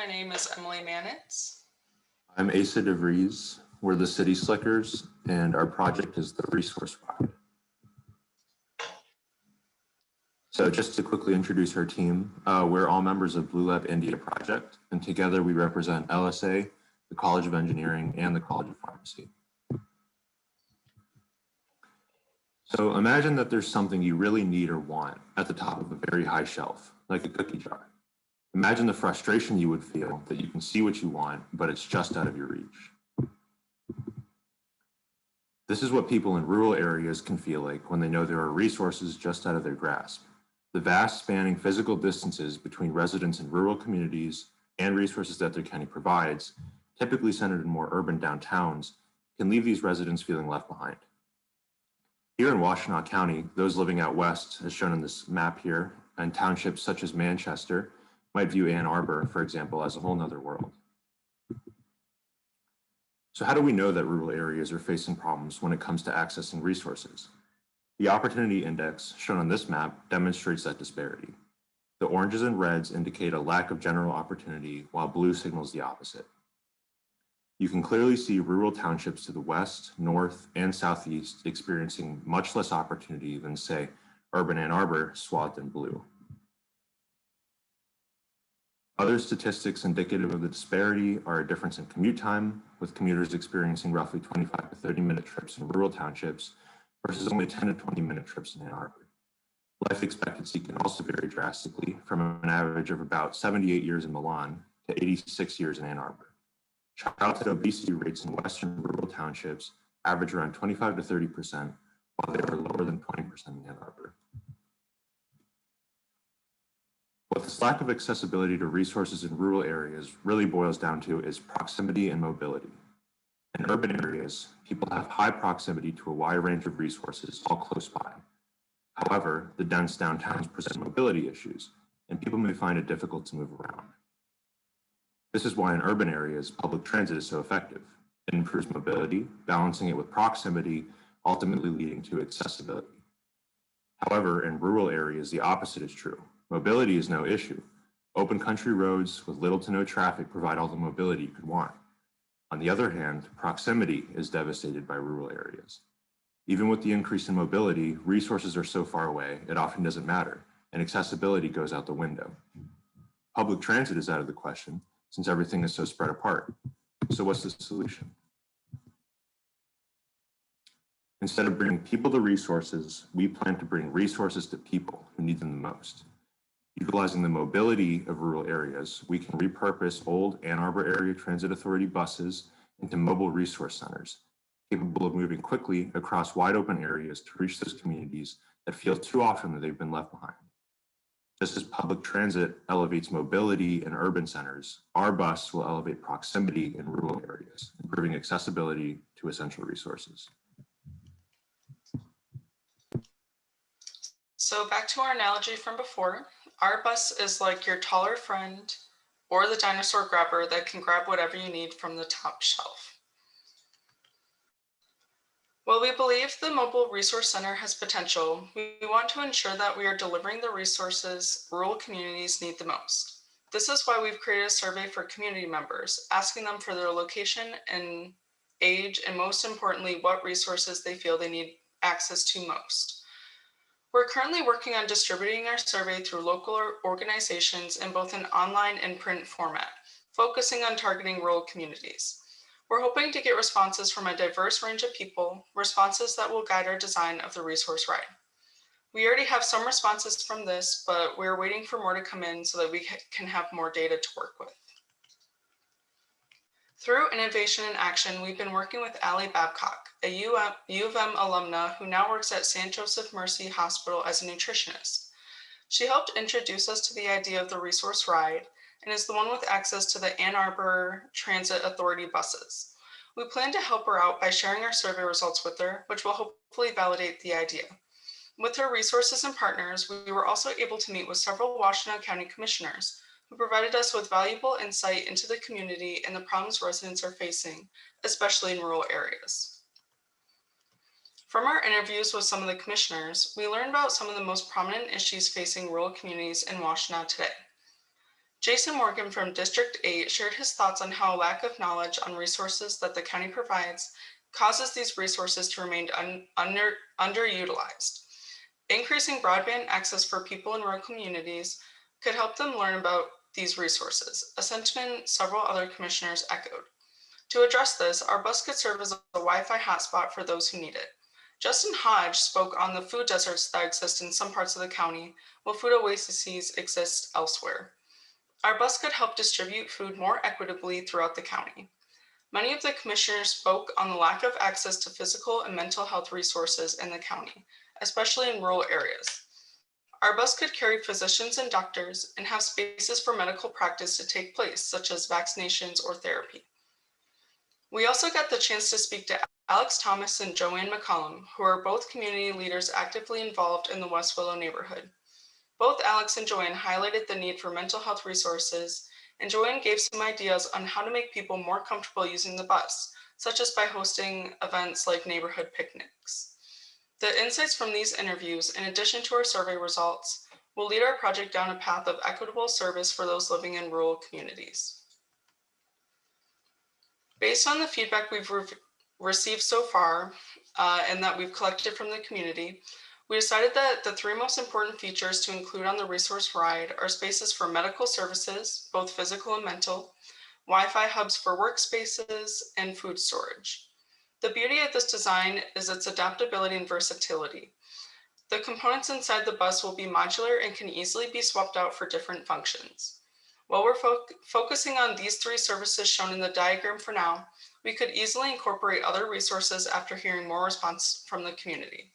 My name is Emily Manetz. I'm Asa Vries. We're the City Slickers, and our project is the Resource Ride. So just to quickly introduce our team, we're all members of Blue Lab India Project, and together we represent LSA, the College of Engineering, and the College of Pharmacy. So imagine that there's something you really need or want at the top of a very high shelf, like a cookie jar. Imagine the frustration you would feel that you can see what you want, but it's just out of your reach. This is what people in rural areas can feel like when they know there are resources just out of their grasp. The vast spanning physical distances between residents in rural communities and resources that their county provides, typically centered in more urban downtowns, can leave these residents feeling left behind. Here in Washtenaw County, those living out west, as shown in this map here, and townships such as Manchester, might view Ann Arbor, for example, as a whole nother world. So how do we know that rural areas are facing problems when it comes to accessing resources? The Opportunity Index, shown on this map, demonstrates that disparity. The oranges and reds indicate a lack of general opportunity, while blue signals the opposite. You can clearly see rural townships to the west, north, and southeast experiencing much less opportunity than, say, urban Ann Arbor, swathed in blue. Other statistics indicative of the disparity are a difference in commute time, with commuters experiencing roughly 25 to 30-minute trips in rural townships versus only 10 to 20-minute trips in Ann Arbor. Life expectancy can also vary drastically from an average of about 78 years in Milan to 86 years in Ann Arbor. Childhood obesity rates in western rural townships average around 25 to 30%, while they are lower than 20% in Ann Arbor. What this lack of accessibility to resources in rural areas really boils down to is proximity and mobility. In urban areas, people have high proximity to a wide range of resources all close by. However, the dense downtowns present mobility issues, and people may find it difficult to move around. This is why in urban areas, public transit is so effective. It improves mobility, balancing it with proximity, ultimately leading to accessibility. However, in rural areas, the opposite is true. Mobility is no issue. Open country roads with little to no traffic provide all the mobility you could want. On the other hand, proximity is devastated by rural areas. Even with the increase in mobility, resources are so far away, it often doesn't matter, and accessibility goes out the window. Public transit is out of the question, since everything is so spread apart. So what's the solution? Instead of bringing people to resources, we plan to bring resources to people who need them the most. Utilizing the mobility of rural areas, we can repurpose old Ann Arbor Area Transit Authority buses into mobile resource centers, capable of moving quickly across wide open areas to reach those communities that feel too often that they've been left behind. Just as public transit elevates mobility in urban centers, our bus will elevate proximity in rural areas, improving accessibility to essential resources. So back to our analogy from before, our bus is like your taller friend or the dinosaur grabber that can grab whatever you need from the top shelf. While we believe the Mobile Resource Center has potential, we want to ensure that we are delivering the resources rural communities need the most. This is why we've created a survey for community members, asking them for their location and age, and most importantly, what resources they feel they need access to most. We're currently working on distributing our survey through local organizations in both an online and print format, focusing on targeting rural communities. We're hoping to get responses from a diverse range of people, responses that will guide our design of the resource ride. We already have some responses from this, but we're waiting for more to come in so that we can have more data to work with. Through Innovation in Action, we've been working with Allie Babcock, a U of M alumna who now works at St. Joseph Mercy Hospital as a nutritionist. She helped introduce us to the idea of the resource ride and is the one with access to the Ann Arbor Transit Authority buses. We plan to help her out by sharing our survey results with her, which will hopefully validate the idea. With her resources and partners, we were also able to meet with several Washtenaw County commissioners who provided us with valuable insight into the community and the problems residents are facing, especially in rural areas. From our interviews with some of the commissioners, we learned about some of the most prominent issues facing rural communities in Washtenaw today. Jason Morgan from District 8 shared his thoughts on how a lack of knowledge on resources that the county provides causes these resources to remain underutilized. Increasing broadband access for people in rural communities could help them learn about these resources, a sentiment several other commissioners echoed. To address this, our bus could serve as a Wi-Fi hotspot for those who need it. Justin Hodge spoke on the food deserts that exist in some parts of the county, while food oases exist elsewhere. Our bus could help distribute food more equitably throughout the county. Many of the commissioners spoke on the lack of access to physical and mental health resources in the county, especially in rural areas. Our bus could carry physicians and doctors and have spaces for medical practice to take place, such as vaccinations or therapy. We also got the chance to speak to Alex Thomas and Joanne McCollum, who are both community leaders actively involved in the West Willow neighborhood. Both Alex and Joanne highlighted the need for mental health resources, and Joanne gave some ideas on how to make people more comfortable using the bus, such as by hosting events like neighborhood picnics. The insights from these interviews, in addition to our survey results, will lead our project down a path of equitable service for those living in rural communities. Based on the feedback we've received so far and that we've collected from the community, we decided that the three most important features to include on the resource ride are spaces for medical services, both physical and mental, Wi-Fi hubs for workspaces, and food storage. The beauty of this design is its adaptability and versatility. The components inside the bus will be modular and can easily be swapped out for different functions. While we're focusing on these three services shown in the diagram for now, we could easily incorporate other resources after hearing more response from the community.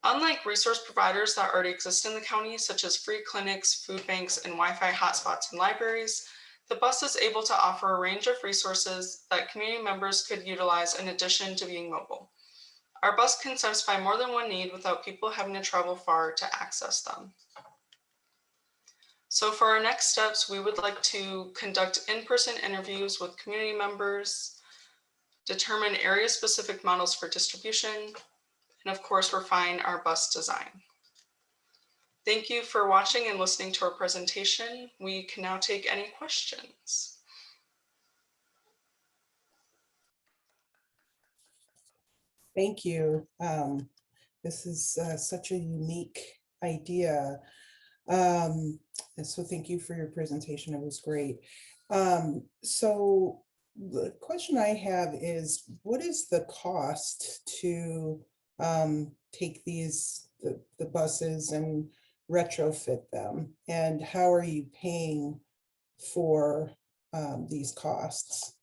Unlike resource providers that already exist in the county, such as free clinics, food banks, and Wi-Fi hotspots and libraries, the bus is able to offer a range of resources that community members could utilize in addition to being mobile. Our bus can satisfy more than one need without people having to travel far to access them. So for our next steps, we would like to conduct in-person interviews with community members, determine area-specific models for distribution, and of course, refine our bus design. Thank you for watching and listening to our presentation. We can now take any questions. Thank you. This is such a unique idea. And so thank you for your presentation. It was great. So the question I have is, what is the cost to take the buses and retrofit them? And how are you paying for these costs?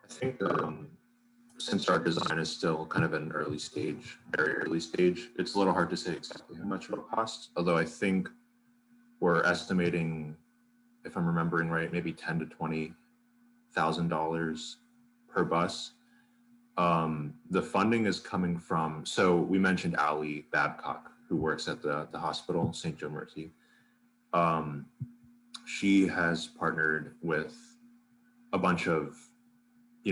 I think since our design is still kind of an early stage, very early stage, it's a little hard to say exactly how much it'll cost. Although I think we're estimating, if I'm remembering right, maybe $10,000 to $20,000 per bus. The funding is coming from, so we mentioned Allie Babcock, who works at the hospital, St. Joe Mercy. She has partnered with a bunch of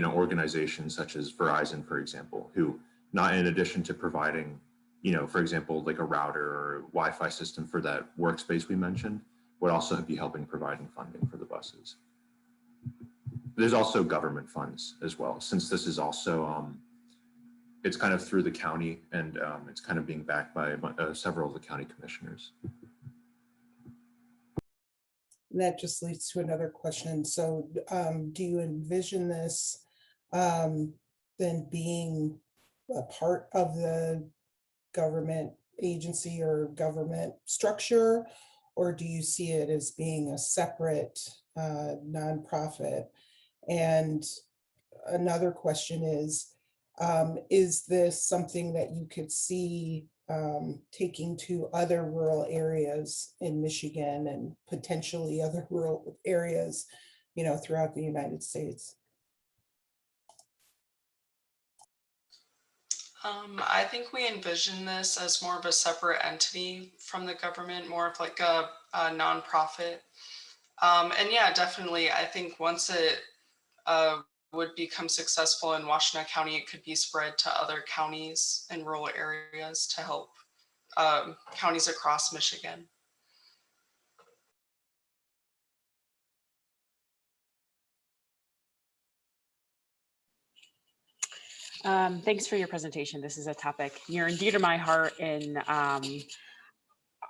organizations such as Verizon, for example, who, not in addition to providing, for example, like a router or Wi-Fi system for that workspace we mentioned, would also be helping providing funding for the buses. There's also government funds as well, since this is also, it's kind of through the county, and it's kind of being backed by several of the county commissioners. And that just leads to another question. So do you envision this then being a part of the government agency or government structure, or do you see it as being a separate nonprofit? And another question is this something that you could see taking to other rural areas in Michigan and potentially other rural areas, throughout the United States? I think we envision this as more of a separate entity from the government, more of like a nonprofit. And yeah, definitely, I think once it would become successful in Washtenaw County, it could be spread to other counties and rural areas to help counties across Michigan. Thanks for your presentation. This is a topic near and dear to my heart, and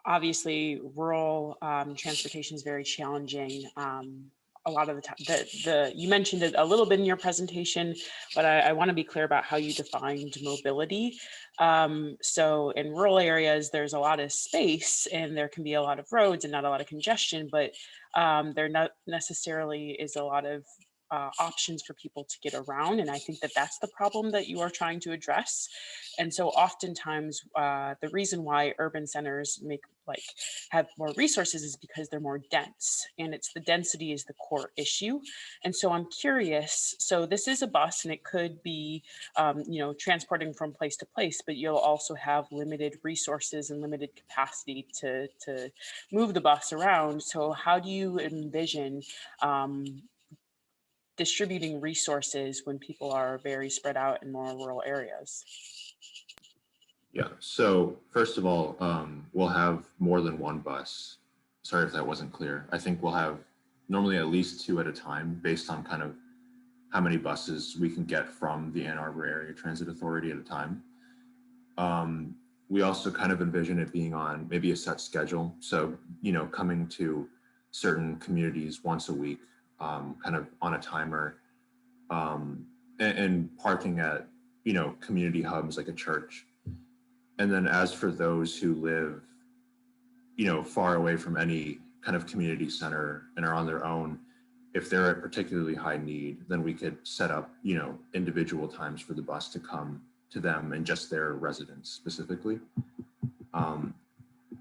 obviously rural transportation is very challenging. A lot of the time, you mentioned it a little bit in your presentation, but I want to be clear about how you defined mobility. So in rural areas, there's a lot of space and there can be a lot of roads and not a lot of congestion, but there not necessarily is a lot of options for people to get around. And I think that that's the problem that you are trying to address. And so oftentimes the reason why urban centers have more resources is because they're more dense, and it's the density is the core issue. And so I'm curious, so this is a bus and it could be, transporting from place to place, but you'll also have limited resources and limited capacity to move the bus around. So how do you envision distributing resources when people are very spread out in more rural areas? Yeah, so first of all, we'll have more than one bus. Sorry if that wasn't clear. I think we'll have normally at least 2 at a time based on kind of how many buses we can get from the Ann Arbor Area Transit Authority at a time. We also kind of envision it being on maybe a set schedule. So, coming to certain communities once a week, kind of on a timer, and parking at, community hubs like a church. And then as for those who live, far away from any kind of community center and are on their own, if they're at particularly high need, then we could set up, individual times for the bus to come to them and just their residents specifically.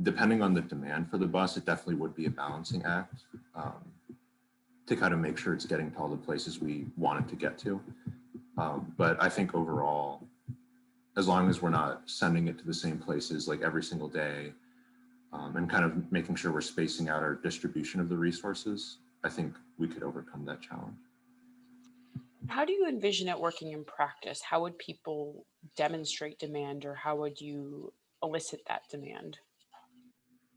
Depending on the demand for the bus, it definitely would be a balancing act to kind of make sure it's getting to all the places we want it to get to. But I think overall, as long as we're not sending it to the same places like every single day, and kind of making sure we're spacing out our distribution of the resources, I think we could overcome that challenge. How do you envision it working in practice? How would people demonstrate demand, or how would you elicit that demand?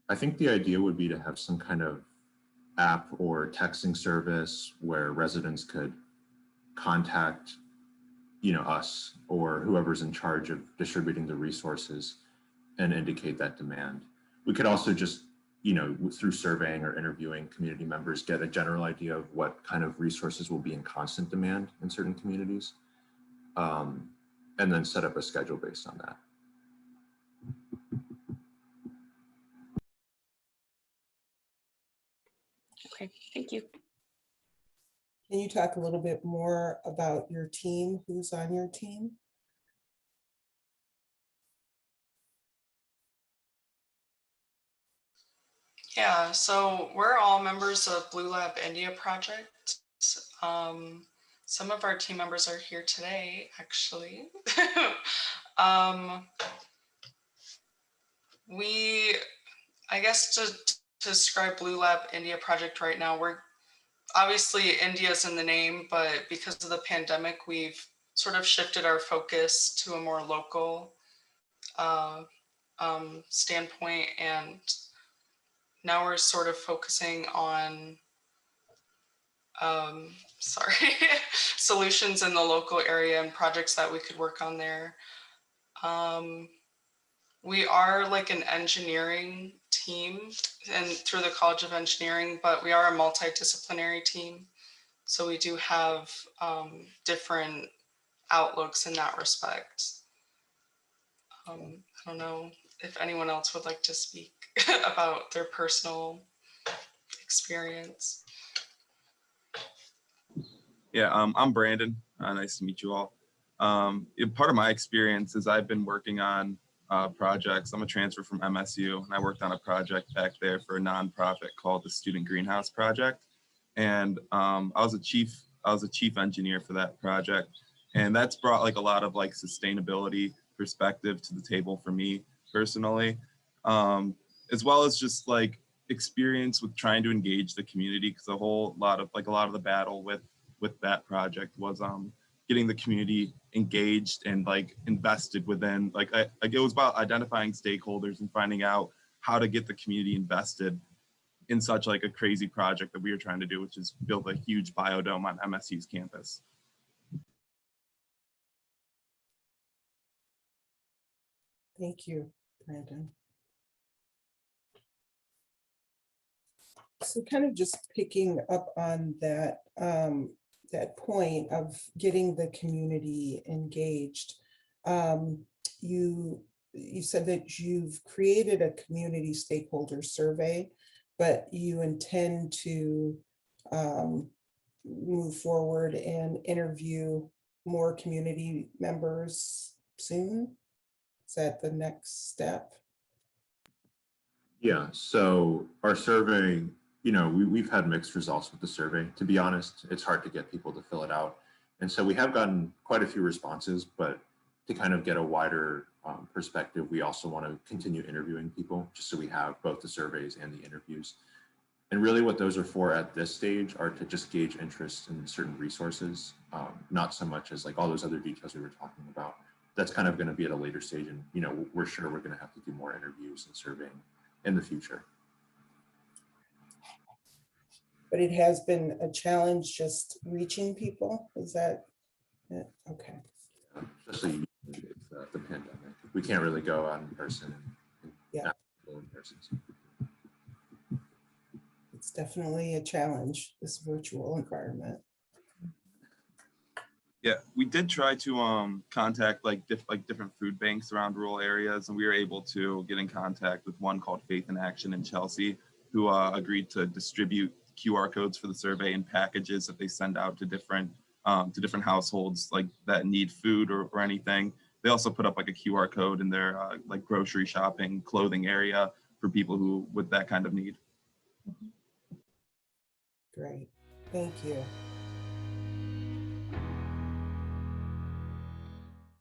I think the idea would be to have some kind of app or texting service where residents could contact, us or whoever's in charge of distributing the resources and indicate that demand. We could also just, through surveying or interviewing community members, get a general idea of what kind of resources will be in constant demand in certain communities, and then set up a schedule based on that. Okay, thank you. Can you talk a little bit more about your team? Who's on your team? Yeah, so we're all members of Blue Lab India Project. Some of our team members are here today, actually. I guess to describe Blue Lab India Project right now, we're obviously India's in the name, but because of the pandemic, we've sort of shifted our focus to a more local standpoint, and now we're sort of focusing on solutions in the local area and projects that we could work on there. We are like an engineering team and through the College of Engineering, but we are a multidisciplinary team. So we do have different outlooks in that respect. I don't know if anyone else would like to speak about their personal experience. Yeah, I'm Brandon. Nice to meet you all. Part of my experience is I've been working on projects. I'm a transfer from MSU, and I worked on a project back there for a nonprofit called the Student Greenhouse Project. And I was a chief engineer for that project, and that's brought like a lot of like sustainability perspective to the table for me personally, as well as just like experience with trying to engage the community, because a lot of the battle with that project was getting the community engaged and like invested within, like it was about identifying stakeholders and finding out how to get the community invested in such like a crazy project that we are trying to do, which is build a huge biodome on MSU's campus. Thank you, Brandon. So kind of just picking up on that, that point of getting the community engaged. You said that you've created a community stakeholder survey, but you intend to move forward and interview more community members soon? Is that the next step? Yeah, so our survey, you know, we've had mixed results with the survey. To be honest, it's hard to get people to fill it out. And so we have gotten quite a few responses, but to kind of get a wider perspective, we also want to continue interviewing people just so we have both the surveys and the interviews. And really what those are for at this stage are to just gauge interest in certain resources, not so much as like all those other details we were talking about. That's kind of going to be at a later stage. And, you know, we're sure we're going to have to do more interviews and surveying in the future. But it has been a challenge just reaching people, is that it? Okay. Especially it's the pandemic. We can't really go out in person and Yeah. in person. It's definitely a challenge, this virtual environment. Yeah, we did try to contact like different food banks around rural areas, and we were able to get in contact with one called Faith in Action in Chelsea, who agreed to distribute QR codes for the survey and packages that they send out to different households like that need food or anything. They also put up like a QR code in their like grocery shopping clothing area for people who with that kind of need. Great, thank you.